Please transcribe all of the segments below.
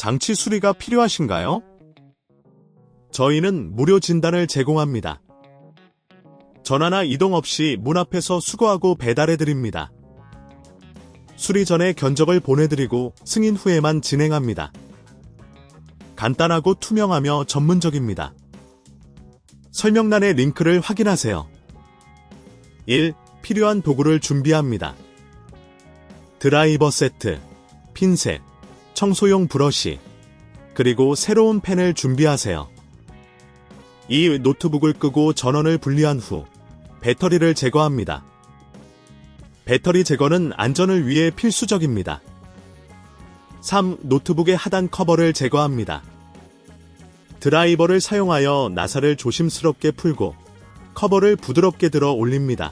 장치 수리가 필요하신가요? 저희는 무료 진단을 제공합니다. 전화나 이동 없이 문 앞에서 수거하고 배달해드립니다. 수리 전에 견적을 보내드리고 승인 후에만 진행합니다. 간단하고 투명하며 전문적입니다. 설명란의 링크를 확인하세요. 1. 필요한 도구를 준비합니다. 드라이버 세트, 핀셋, 청소용 브러쉬, 그리고 새로운 펜을 준비하세요. 2. 노트북을 끄고 전원을 분리한 후 배터리를 제거합니다. 배터리 제거는 안전을 위해 필수적입니다. 3. 노트북의 하단 커버를 제거합니다. 드라이버를 사용하여 나사를 조심스럽게 풀고 커버를 부드럽게 들어 올립니다.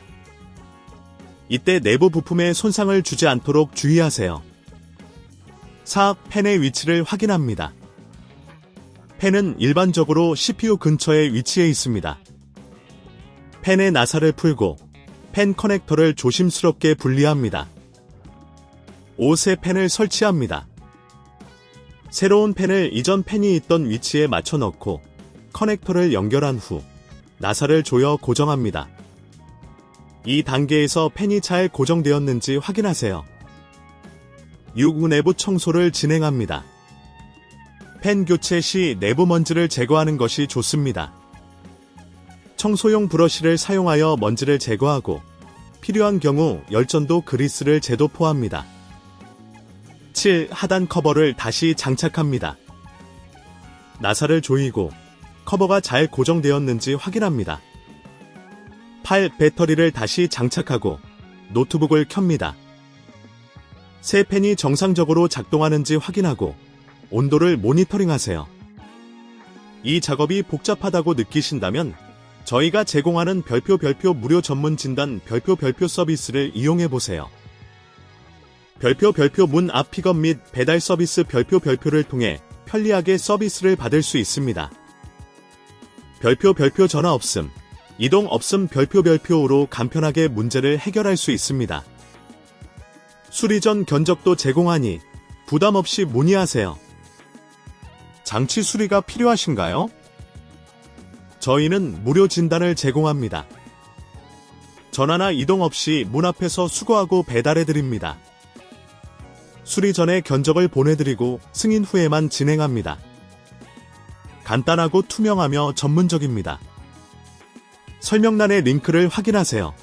이때 내부 부품에 손상을 주지 않도록 주의하세요. 4. 펜의 위치를 확인합니다. 펜은 일반적으로 CPU 근처에 위치해 있습니다. 펜의 나사를 풀고 펜 커넥터를 조심스럽게 분리합니다. 5. 새 펜을 설치합니다. 새로운 펜을 이전 펜이 있던 위치에 맞춰 넣고 커넥터를 연결한 후 나사를 조여 고정합니다. 이 단계에서 펜이 잘 고정되었는지 확인하세요. 6. 내부 청소를 진행합니다. 펜 교체 시 내부 먼지를 제거하는 것이 좋습니다. 청소용 브러쉬를 사용하여 먼지를 제거하고 필요한 경우 열전도 그리스를 재도포합니다. 7. 하단 커버를 다시 장착합니다. 나사를 조이고 커버가 잘 고정되었는지 확인합니다. 8. 배터리를 다시 장착하고 노트북을 켭니다. 새 펜이 정상적으로 작동하는지 확인하고 온도를 모니터링하세요. 이 작업이 복잡하다고 느끼신다면 저희가 제공하는 별표 무료 전문 진단 별표 서비스를 이용해보세요. 별표 문 앞 픽업 및 배달 서비스 별표를 통해 편리하게 서비스를 받을 수 있습니다. 별표 전화 없음, 이동 없음 별표로 간편하게 문제를 해결할 수 있습니다. 수리 전 견적도 제공하니 부담 없이 문의하세요. 장치 수리가 필요하신가요? 저희는 무료 진단을 제공합니다. 전화나 이동 없이 문 앞에서 수거하고 배달해드립니다. 수리 전에 견적을 보내드리고 승인 후에만 진행합니다. 간단하고 투명하며 전문적입니다. 설명란의 링크를 확인하세요.